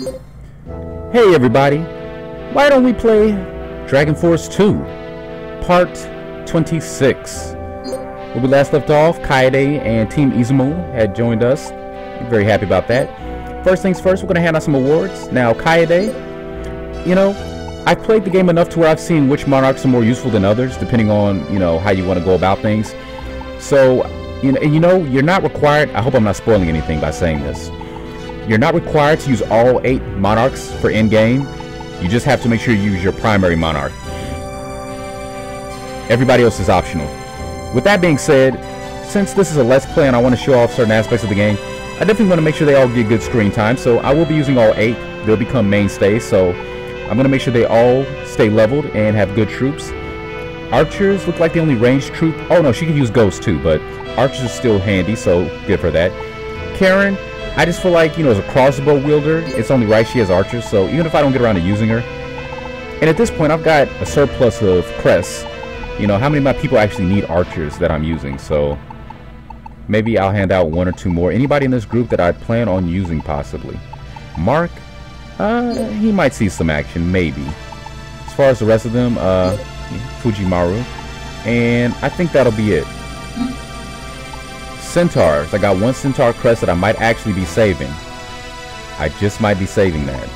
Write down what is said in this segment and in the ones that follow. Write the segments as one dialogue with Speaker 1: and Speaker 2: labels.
Speaker 1: Hey everybody, why don't we play Dragon Force 2, Part 26. Where we last left off, Kaede and Team Izumo had joined us. I'm very happy about that. First things first, we're going to hand out some awards. Now, Kaede, you know, I've played the game enough to where I've seen which monarchs are more useful than others, depending on, you know, how you want to go about things. So, you know, you're not required, I hope I'm not spoiling anything by saying this. You're not required to use all 8 monarchs for in-game. You just have to make sure you use your primary monarch. Everybody else is optional. With that being said, since this is a Let's Play and I want to show off certain aspects of the game, I definitely want to make sure they all get good screen time. So I will be using all 8. They'll become mainstays. So I'm going to make sure they all stay leveled and have good troops. Archers look like the only ranged troop. Oh no, she can use ghosts too, but archers is still handy, so good for that. Karen, I just feel like, you know, as a crossbow wielder, it's only right she has archers, so even if I don't get around to using her. And at this point, I've got a surplus of crests. You know, how many of my people actually need archers that I'm using? So maybe I'll hand out 1 or 2 more. Anybody in this group that I plan on using, possibly. Mark, he might see some action, maybe. As far as the rest of them, Fujimaru. And I think that'll be it. Centaurs. I got 1 centaur crest that I might actually be saving. I just might be saving that.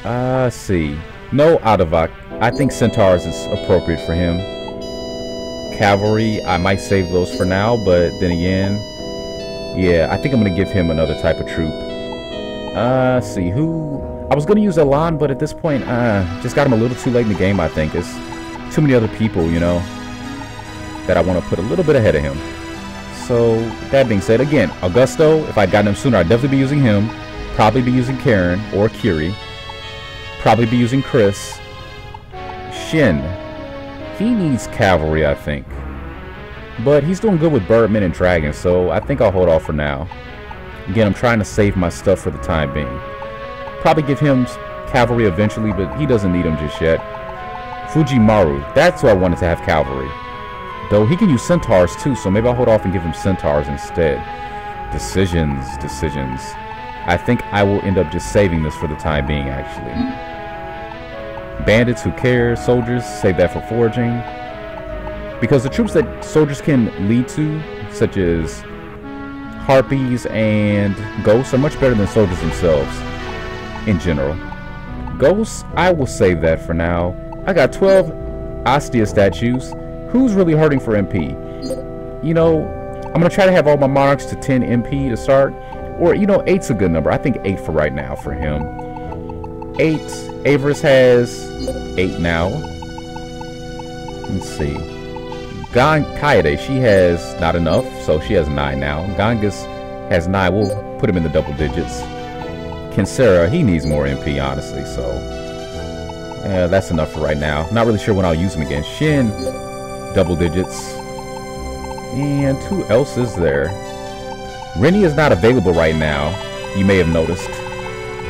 Speaker 1: Let's see. No Adavak. I think centaurs is appropriate for him. Cavalry, I might save those for now, but then again, yeah, I think I'm going to give him another type of troop. Let's see. Who? I was going to use Elan, but at this point, just got him a little too late in the game, I think. It's too many other people, you know, that I want to put a little bit ahead of him. So, that being said, again, Augusto, if I'd gotten him sooner, I'd definitely be using him. Probably be using Karen or Kiri. Probably be using Chris. Shin. He needs cavalry, I think. But he's doing good with birdmen and dragons, so I think I'll hold off for now. Again, I'm trying to save my stuff for the time being. Probably give him cavalry eventually, but he doesn't need them just yet. Fujimaru. That's who I wanted to have cavalry. Though he can use centaurs too, so maybe I'll hold off and give him centaurs instead. Decisions. I think I will end up just saving this for the time being, actually. Bandits, who cares? Soldiers, save that for foraging. Because the troops that soldiers can lead to, such as harpies and ghosts, are much better than soldiers themselves, in general. Ghosts, I will save that for now. I got 12 Astia statues. Who's really hurting for MP? You know, I'm going to try to have all my monarchs to 10 MP to start. Or, you know, 8's a good number. I think 8 for right now for him. 8. Avarice has 8 now. Let's see. Kaede, she has not enough, so she has 9 now. Gangas has 9. We'll put him in the double digits. Kinsera, he needs more MP, honestly, so yeah, that's enough for right now. Not really sure when I'll use him again. Shin, double digits. And who else is there? Rennie is not available right now, you may have noticed.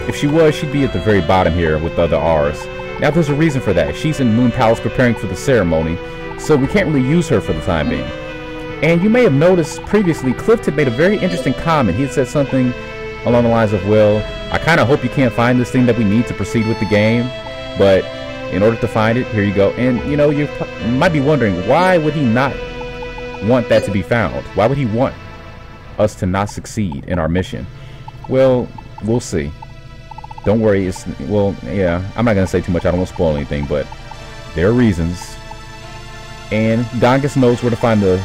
Speaker 1: If she was, she'd be at the very bottom here with the other R's. Now there's a reason for that. She's in Moon Palace preparing for the ceremony, so we can't really use her for the time being. And you may have noticed previously, Clift had made a very interesting comment. He had said something along the lines of, well, I kind of hope you can't find this thing that we need to proceed with the game, but in order to find it, here you go. And, you know, you might be wondering, why would he not want that to be found? Why would he want us to not succeed in our mission? Well, we'll see. Don't worry. Well, yeah, I'm not going to say too much. I don't want to spoil anything, but there are reasons. And Gangas knows where to find the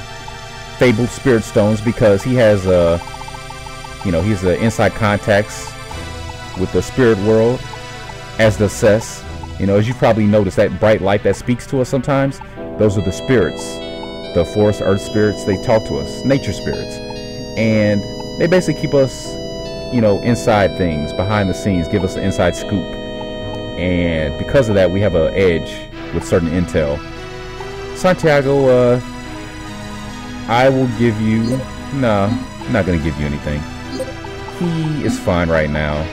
Speaker 1: fabled spirit stones because he has, you know, he's the inside contacts with the spirit world, as does Cess. You know, as you probably noticed, that bright light that speaks to us sometimes, those are the spirits. The forest earth spirits, they talk to us. Nature spirits. And they basically keep us, you know, inside things, behind the scenes, give us an inside scoop. And because of that, we have an edge with certain intel. Santiago, I will give you... No, I'm not going to give you anything. He is fine right now.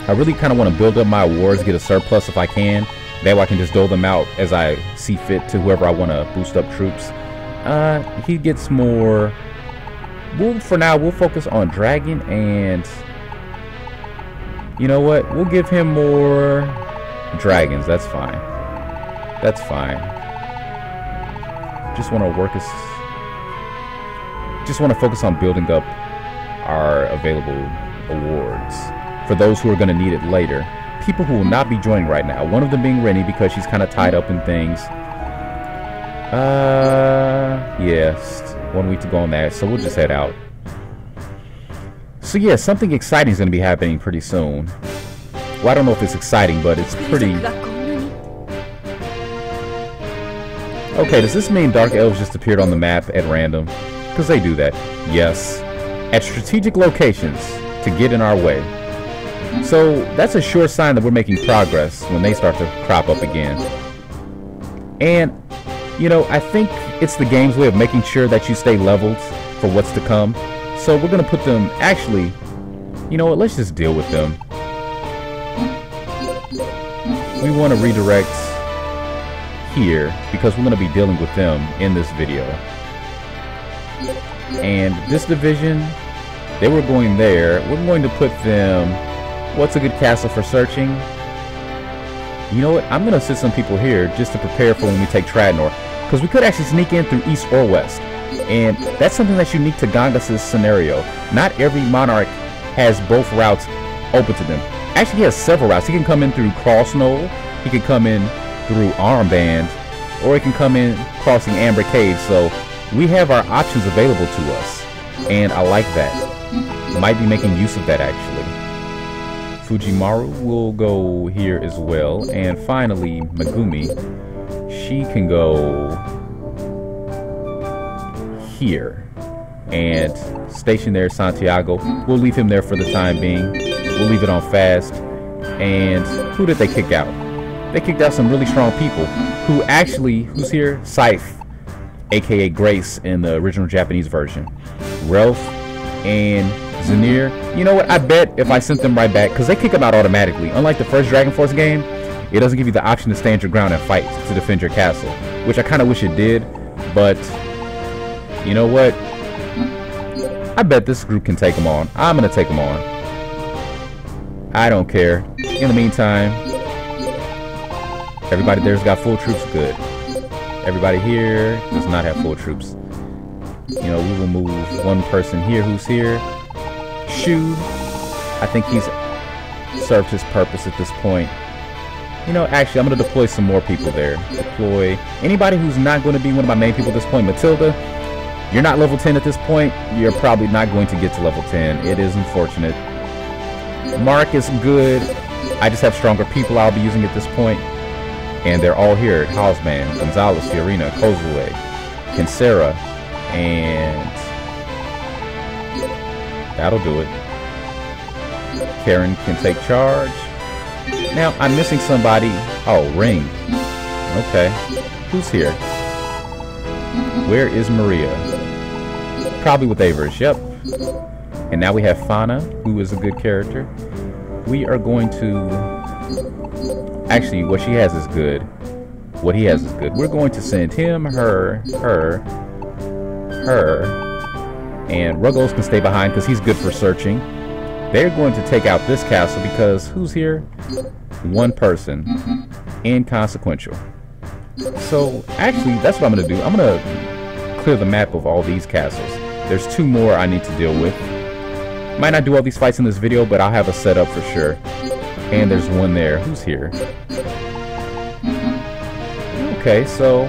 Speaker 1: I really kind of want to build up my awards, get a surplus if I can. That way I can just dole them out as I see fit to whoever I want to boost up troops. He gets more... For now, we'll focus on Dragon and You know what? We'll give him more dragons. That's fine. That's fine. Just want to work us. Just want to focus on building up our available awards for those who are going to need it later. People who will not be joining right now. One of them being Rennie because she's kind of tied up in things. Yes, 1 week to go on that, so we'll just head out. So yeah, something exciting is going to be happening pretty soon. Well, I don't know if it's exciting, but it's pretty... Okay, does this mean Dark Elves just appeared on the map at random? Because they do that. Yes. At strategic locations to get in our way. So that's a sure sign that we're making progress when they start to crop up again. And, you know, I think it's the game's way of making sure that you stay leveled for what's to come. So we're going to put them, actually, you know what, let's just deal with them. We want to redirect here because we're going to be dealing with them in this video. And this division, they were going there. We're going to put them, what's a good castle for searching? You know what, I'm going to sit some people here just to prepare for when we take Tradnor. Because we could actually sneak in through east or west. And that's something that's unique to Gangas' scenario. Not every monarch has both routes open to them. Actually, he has several routes. He can come in through Crossnoll, he can come in through Armband, or he can come in crossing Amber Cave. So we have our options available to us. And I like that. Might be making use of that actually. Fujimaru will go here as well. And finally, Megumi, she can go here and station there Santiago. We'll leave him there for the time being. We'll leave it on fast. And who did they kick out? They kicked out some really strong people who actually, who's here? Scythe, aka Grace in the original Japanese version. Ralph and Zanir. You know what? I bet if I sent them right back, because they kick them out automatically. Unlike the first Dragon Force game, it doesn't give you the option to stand your ground and fight to defend your castle, which I kind of wish it did. But you know what? I bet this group can take them on. I'm going to take them on. I don't care. In the meantime, everybody there's got full troops. Good. Everybody here does not have full troops. You know, we will move one person here who's here. Shu. I think he's served his purpose at this point. You know, actually, I'm going to deploy some more people there. Deploy anybody who's not going to be one of my main people at this point. Matilda, you're not level 10 at this point. You're probably not going to get to level 10. It is unfortunate. Mark is good. I just have stronger people I'll be using at this point. And they're all here. Hausman, Gonzalez, Fiorina, Kozue, Kinsera, and that'll do it. Karen can take charge. Now, I'm missing somebody. Oh, Ring. Okay. Who's here? Where is Maria? Probably with Avers, yep. And now we have Fauna, who is a good character. We are going to... Actually, what she has is good. What he has is good. We're going to send him, her, and Ruggles can stay behind because he's good for searching. They're going to take out this castle because who's here? One person. Inconsequential. So, actually, that's what I'm going to do. I'm going to clear the map of all these castles. There's two more I need to deal with. Might not do all these fights in this video, but I'll have a setup for sure. And there's one there. Who's here? Okay, so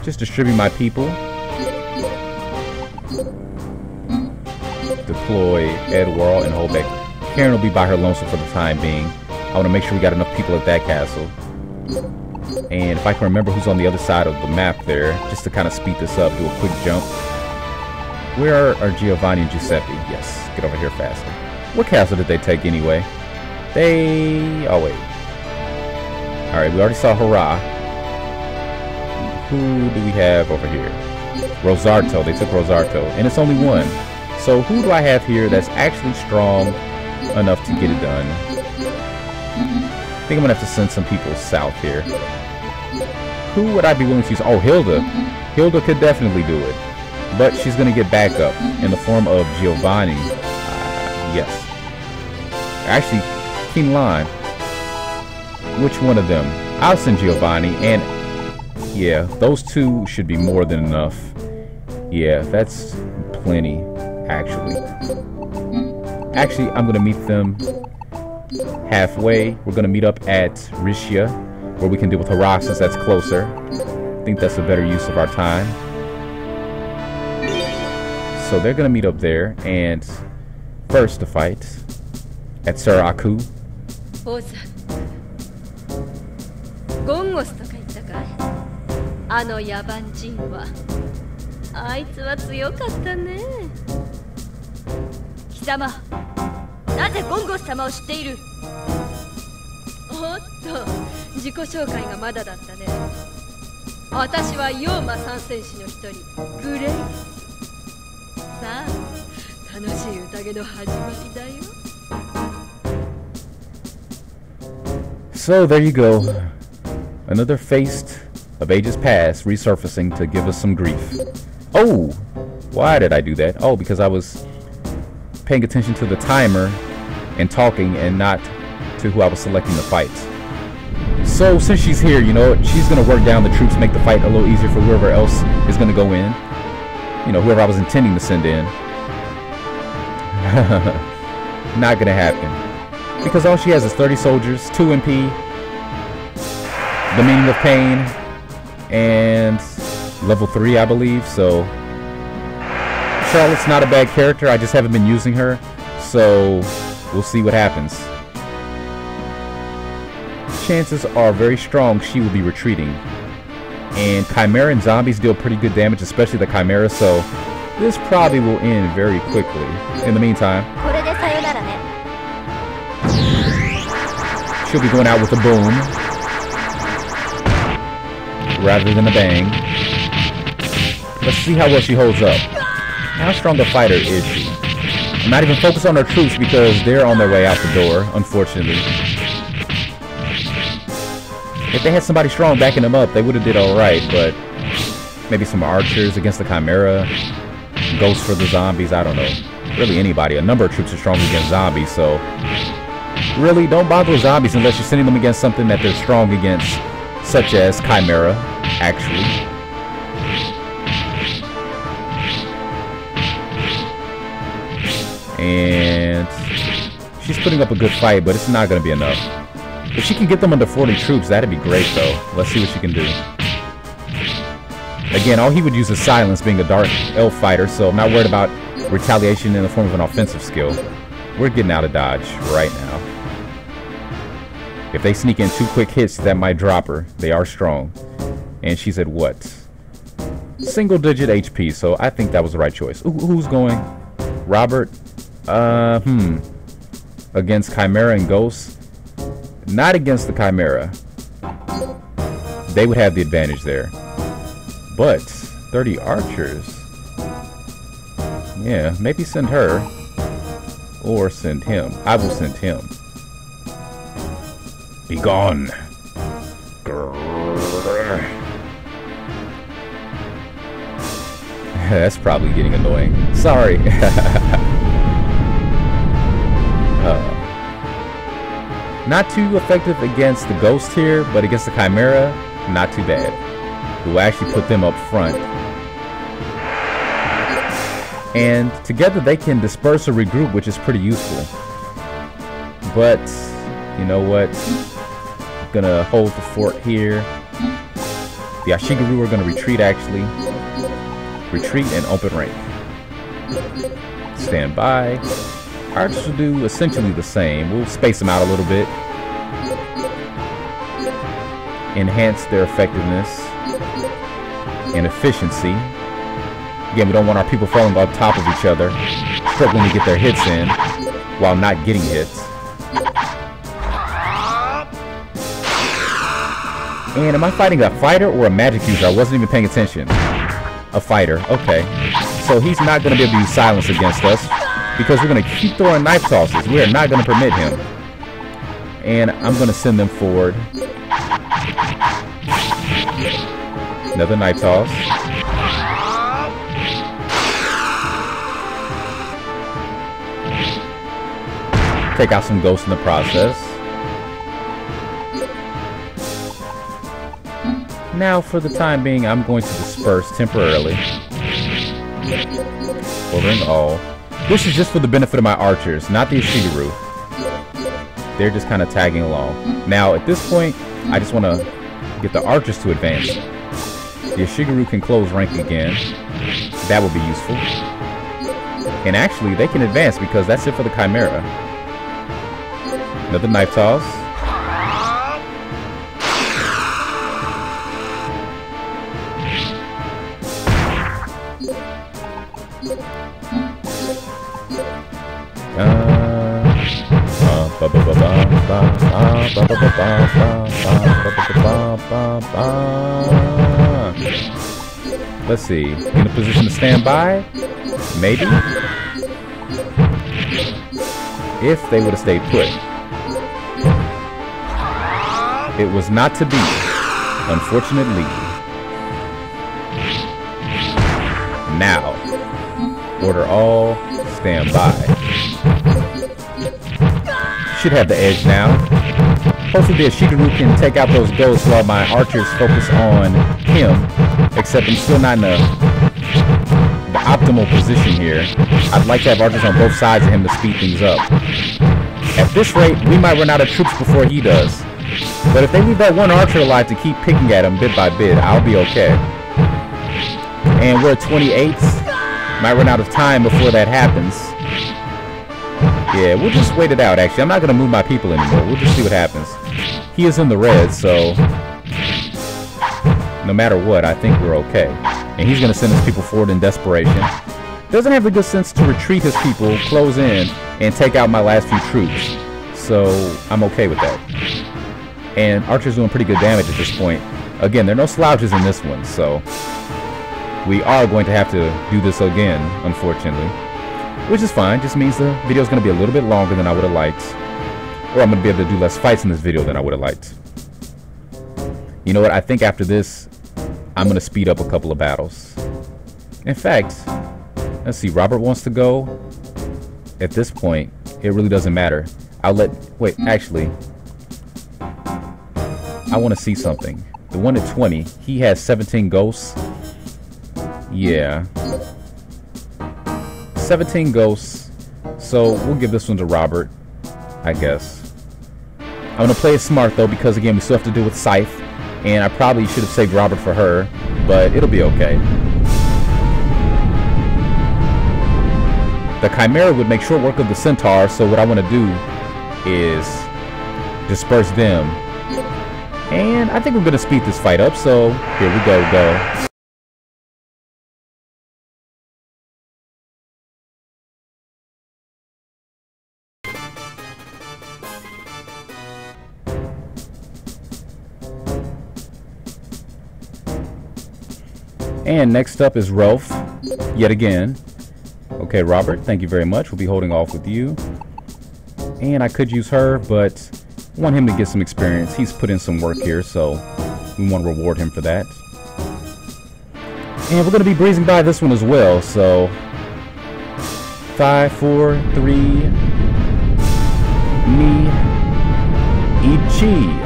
Speaker 1: just distribute my people. Deploy Edward and hold back. Karen will be by her lonesome for the time being. I want to make sure we got enough people at that castle. And if I can remember who's on the other side of the map there, just to kind of speed this up, do a quick jump. Where are Giovanni and Giuseppe? Yes, get over here faster. What castle did they take anyway? Oh wait. Alright, we already saw Hurrah. Who do we have over here? Rosarto. They took Rosarto. And it's only one. So who do I have here that's actually strong enough to get it done? I think I'm going to have to send some people south here. Who would I be willing to use? Oh, Hilda. Hilda could definitely do it. But she's going to get backup in the form of Giovanni. Yes. Actually, working line. Which one of them? I'll send Giovanni, and yeah, those two should be more than enough. Yeah, that's plenty, actually. Actually, I'm gonna meet them halfway. We're gonna meet up at Rishia, where we can deal with Harak since that's closer. I think that's a better use of our time. So they're gonna meet up there, and first to fight at Saraku.
Speaker 2: ゴンゴスとか言ったかい？あの野蛮人は。あいつは強かったね。貴様、なぜゴンゴス様を知っている？おっと、自己紹介がまだだったね。私はヨーマ三戦士の一人、グレイ。さあ、楽しい宴の始まりだよ。
Speaker 1: So there you go. Another Feast of Ages Past resurfacing to give us some grief. Oh! Why did I do that? Oh, because I was paying attention to the timer and talking and not to who I was selecting to fight. So since she's here, you know, she's going to work down the troops, make the fight a little easier for whoever else is going to go in. You know, whoever I was intending to send in. Not going to happen. Because all she has is 30 soldiers, 2 MP, the meaning of pain, and level 3, I believe. So Charlotte's not a bad character. I just haven't been using her, so we'll see what happens. Chances are very strong she will be retreating, and Chimera and zombies deal pretty good damage, especially the Chimera, so this probably will end very quickly. In the meantime, she'll be going out with a boom rather than a bang. Let's see how well she holds up. How strong a fighter is she? I'm not even focused on her troops because they're on their way out the door, unfortunately. If they had somebody strong backing them up, they would have did alright, but maybe some archers against the Chimera, ghosts for the zombies, I don't know. Really anybody. A number of troops are strong against zombies, so really don't bother with zombies unless you're sending them against something that they're strong against, such as Chimera, actually. And she's putting up a good fight, but it's not going to be enough. If she can get them under 40 troops, that'd be great, though. Let's see what she can do. Again, all he would use is silence, being a dark elf fighter, so I'm not worried about retaliation in the form of an offensive skill. We're getting out of dodge right now. If they sneak in 2 quick hits, that might drop her. They are strong. And she's at what? Single digit HP, so I think that was the right choice. Ooh, who's going? Robert? Against Chimera and Ghosts? Not against the Chimera. They would have the advantage there. But 30 archers? Yeah, maybe send her. Or send him. I will send him. Be gone. That's probably getting annoying. Sorry. Not too effective against the ghost here, but against the Chimera, not too bad. We'll actually put them up front. And together they can disperse or regroup, which is pretty useful. But, you know what? I'm gonna hold the fort here. The Ashigaru are gonna retreat, actually. Retreat and open rank. Stand by. Archers will do essentially the same. We'll space them out a little bit. Enhance their effectiveness and efficiency. Again, we don't want our people falling on top of each other, struggling to get their hits in while not getting hits. And am I fighting a fighter or a magic user? I wasn't even paying attention. A fighter, okay. So he's not going to be able to use silence against us because we're going to keep throwing knife tosses. We are not going to permit him. And I'm going to send them forward. Another knife toss. Take out some ghosts in the process. Now, for the time being, I'm going to disperse temporarily. Ordering all. This is just for the benefit of my archers, not the Ishigaru. They're just kind of tagging along. Now, at this point, I just want to get the archers to advance. The Ishigaru can close rank again. That would be useful. And actually, they can advance because that's it for the Chimera. Another knife toss. Let's see. In a position to stand by? Maybe? If they would have stayed put. It was not to be, unfortunately. Now, order all, stand by. Should have the edge now. Hopefully the Ishigaru can take out those ghosts while my archers focus on him. Except I'm still not in the optimal position here. I'd like to have archers on both sides of him to speed things up. At this rate, we might run out of troops before he does. But if they leave that one archer alive to keep picking at him bit by bit, I'll be okay. And we're at 28. Might run out of time before that happens. Yeah, we'll just wait it out, actually. I'm not going to move my people anymore. We'll just see what happens. He is in the red, so no matter what, I think we're okay. And he's going to send his people forward in desperation. Doesn't have the good sense to retreat his people, close in, and take out my last few troops. So I'm okay with that. And Archer's doing pretty good damage at this point. Again, there are no slouches in this one, so we are going to have to do this again, unfortunately. Which is fine, just means the video is going to be a little bit longer than I would have liked. Or I'm going to be able to do less fights in this video than I would have liked. You know what, I think after this, I'm going to speed up a couple of battles. In fact, let's see, Robert wants to go. At this point, it really doesn't matter. Wait, actually, I want to see something. The one at 20, he has 17 ghosts. Yeah. 17 ghosts, so we'll give this one to Robert, I guess. I'm going to play it smart, though, because, again, we still have to deal with Scythe, and I probably should have saved Robert for her, but it'll be okay. The Chimera would make short work of the Centaur, so what I want to do is disperse them. And I think we're going to speed this fight up, so here we go. And next up is Rolf, yet again. Okay, Robert, thank you very much. We'll be holding off with you. And I could use her, but I want him to get some experience. He's put in some work here, so we want to reward him for that. And we're going to be breezing by this one as well, so 5, 4, 3, ni, ichi.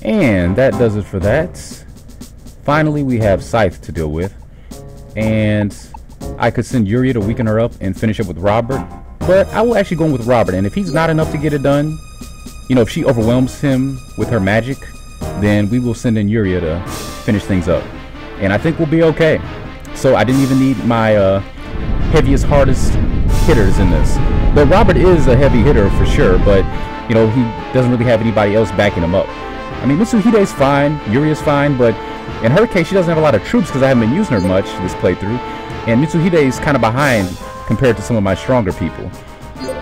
Speaker 1: And that does it for that. Finally, we have Scythe to deal with. And I could send Yuria to weaken her up and finish up with Robert. but I will actually go with Robert. And if he's not enough to get it done, you know, if she overwhelms him with her magic, then we will send in Yuria to finish things up. And I think we'll be okay. So I didn't even need my heaviest, hardest hitters in this. But Robert is a heavy hitter for sure, but you know, he doesn't really have anybody else backing him up. I mean, Mitsuhide's fine, Yuria's fine, but in her case, she doesn't have a lot of troops because I haven't been using her much this playthrough. And Mitsuhide's kind of behind compared to some of my stronger people.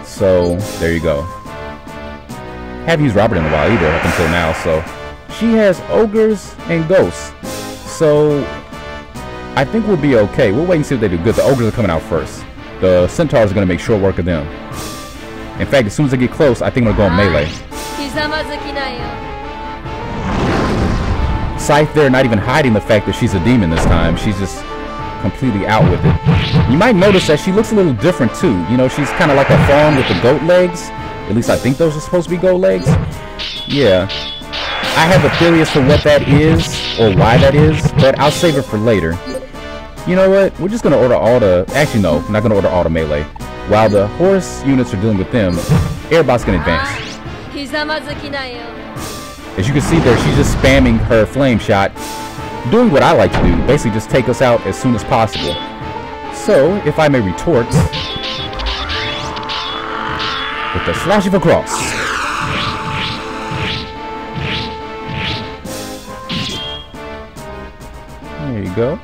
Speaker 1: So, there you go. Haven't used Robert in a while either up until now, so. She has ogres and ghosts. So, I think we'll be okay. We'll wait and see if they do good. The ogres are coming out first. The centaurs are going to make short work of them. In fact, as soon as they get close, I think I'm going to go melee. Scythe there not even hiding the fact that she's a demon this time. She's just completely out with it. You might notice that she looks a little different too. You know, she's kind of like a fawn with the goat legs. At least I think those are supposed to be goat legs. Yeah. I have a theory as to what that is or why that is, but I'll save it for later. You know what? We're just going to order all the... Actually, no. I'm not going to order all the melee. While the horse units are dealing with them, Airbot's going to advance. As you can see there, she's just spamming her flame shot, doing what I like to do, basically just take us out as soon as possible. So, if I may retort, with the slash of a cross. There you go.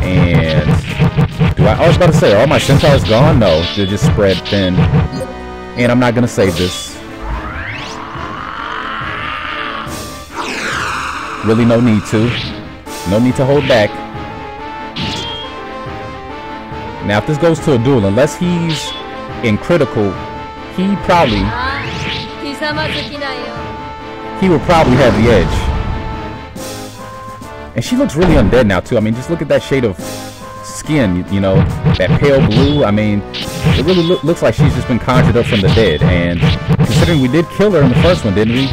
Speaker 1: And I was about to say, are all my centaurs gone? No, they're just spread thin. And I'm not gonna save this. Really no need to. No need to hold back. Now if this goes to a duel, unless he's in critical, he will probably have the edge. And she looks really undead now too. I mean, just look at that shade of skin, you know, that pale blue. I mean, it really looks like she's just been conjured up from the dead. And considering we did kill her in the first one, didn't we?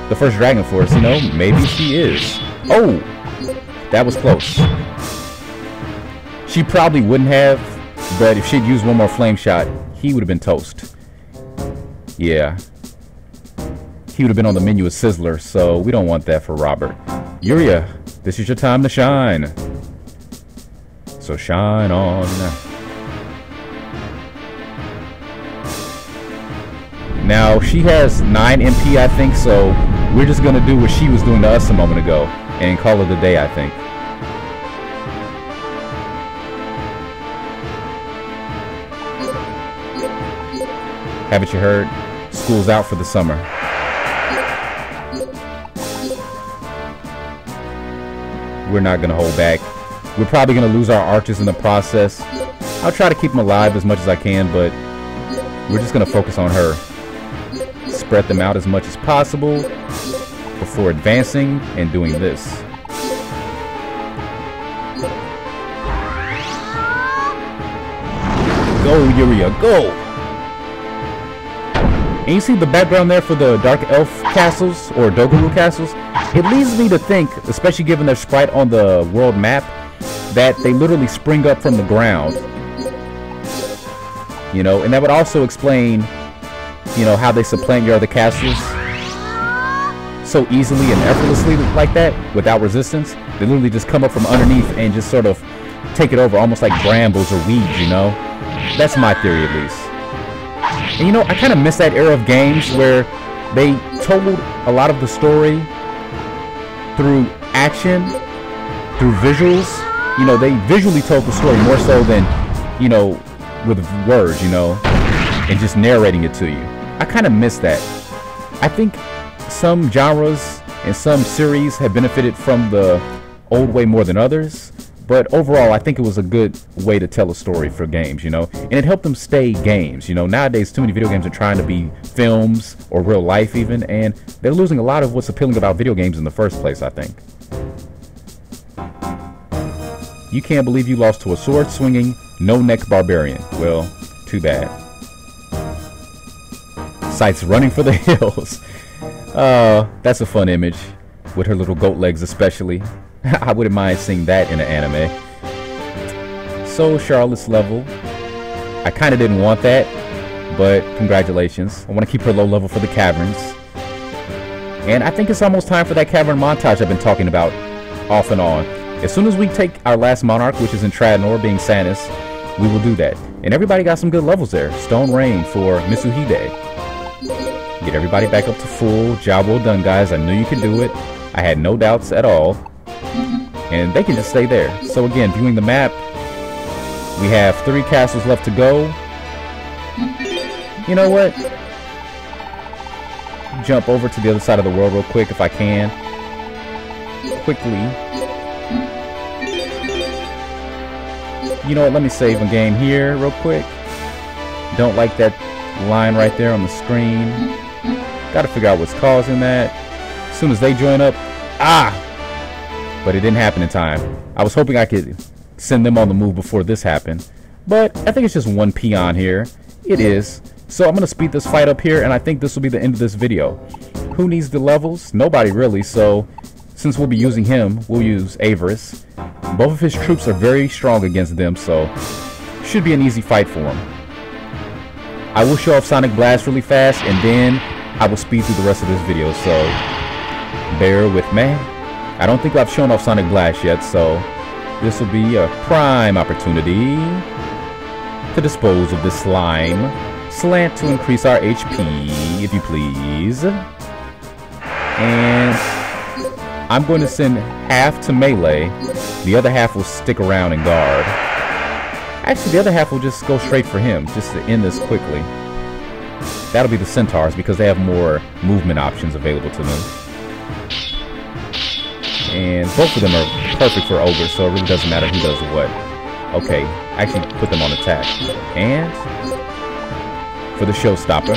Speaker 1: The first Dragon Force, you know, maybe she is. Oh, that was close. She probably wouldn't have, but if she'd used one more flame shot, he would have been toast. Yeah. He would have been on the menu as Sizzler, so we don't want that for Robert. Yuria, this is your time to shine. So shine on. Now, she has 9 MP, I think, so we're just going to do what she was doing to us a moment ago and call it a day, I think. Haven't you heard? School's out for the summer. We're not going to hold back. We're probably going to lose our archers in the process. I'll try to keep them alive as much as I can, but we're just going to focus on her. Spread them out as much as possible before advancing and doing this. Go, Yuria, go! And you see the background there for the Dark Elf castles, or Dogaru castles? It leads me to think, especially given their sprite on the world map, that they literally spring up from the ground. You know, and that would also explain, you know, how they supplant your other castles so easily and effortlessly like that, without resistance. They literally just come up from underneath and just sort of take it over, almost like brambles or weeds, you know? That's my theory, at least. And you know, I kind of miss that era of games where they told a lot of the story through action, through visuals. You know, they visually told the story more so than, you know, with words, you know, and just narrating it to you. I kind of miss that. I think some genres and some series have benefited from the old way more than others, but overall I think it was a good way to tell a story for games, you know, and it helped them stay games. You know, nowadays too many video games are trying to be films or real life even, and they're losing a lot of what's appealing about video games in the first place, I think. You can't believe you lost to a sword-swinging, no-neck barbarian. Well, too bad. Scythe's running for the hills. That's a fun image, with her little goat legs especially. I wouldn't mind seeing that in an anime. So Charlotte's level. I kind of didn't want that, but congratulations. I want to keep her low level for the caverns. And I think it's almost time for that cavern montage I've been talking about off and on. As soon as we take our last monarch, which is in Tradanor, being Sanis, we will do that. And everybody got some good levels there. Stone Rain for Mitsuhide. Get everybody back up to full. Job well done, guys. I knew you could do it. I had no doubts at all. And they can just stay there. So again, viewing the map, we have 3 castles left to go. You know what? Jump over to the other side of the world real quick if I can. Quickly. You know what? Let me save a game here real quick. Don't like that line right there on the screen. Got to figure out what's causing that. As soon as they join up. But it didn't happen in time. I was hoping I could send them on the move before this happened. But I think it's just one peon here. It is. So I'm going to speed this fight up here, and I think this will be the end of this video. Who needs the levels? Nobody really, so since we'll be using him, we'll use Avarice. Both of his troops are very strong against them, so should be an easy fight for him. I will show off Sonic Blast really fast, and then I will speed through the rest of this video, so bear with me. I don't think I've shown off Sonic Blast yet, so this will be a prime opportunity to dispose of this slime. Slant to increase our HP, if you please. And I'm going to send half to melee. The other half will stick around and guard. Actually, the other half will just go straight for him, just to end this quickly. That'll be the centaurs, because they have more movement options available to them. And both of them are perfect for ogres, so it really doesn't matter who does what. Okay, actually put them on attack. And for the showstopper.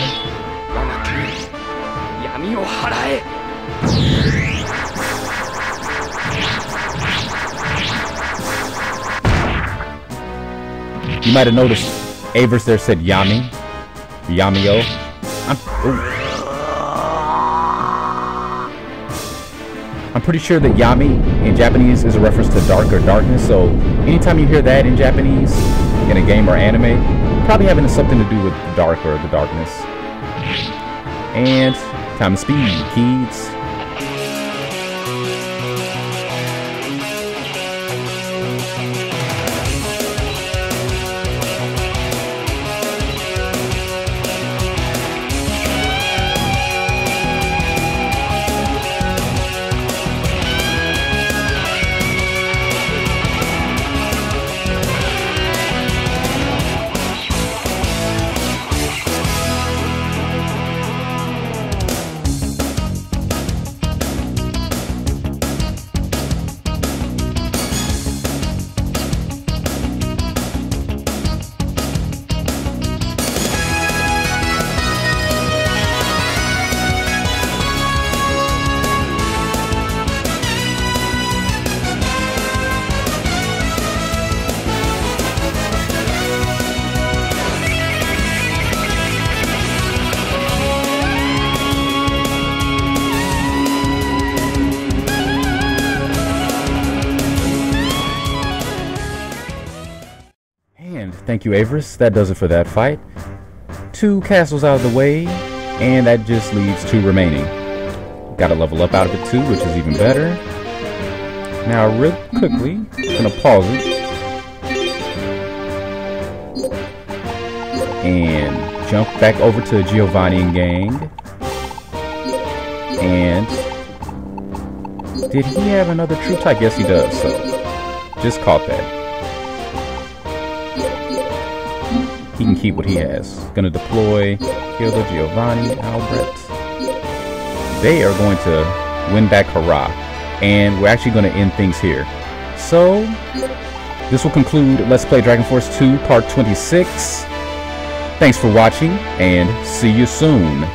Speaker 1: You might have noticed Avarice there said Yami. Yamio. I'm pretty sure that Yami in Japanese is a reference to dark or darkness, so anytime you hear that in Japanese, in a game or anime, probably having something to do with the dark or the darkness. And time to speed, kids. Thank you, Avarice. That does it for that fight. 2 castles out of the way, and that just leaves 2 remaining. Got to level up out of it too, which is even better. Now, real quickly, I'm gonna pause it and jump back over to Giovanni and gang. And did he have another true type? Yes, he does. So just caught that. He can keep what he has. Gonna deploy Hilda, Giovanni, Albert. They are going to win back Hurrah. And we're actually going to end things here. So, this will conclude Let's Play Dragon Force 2 Part 26. Thanks for watching, and see you soon.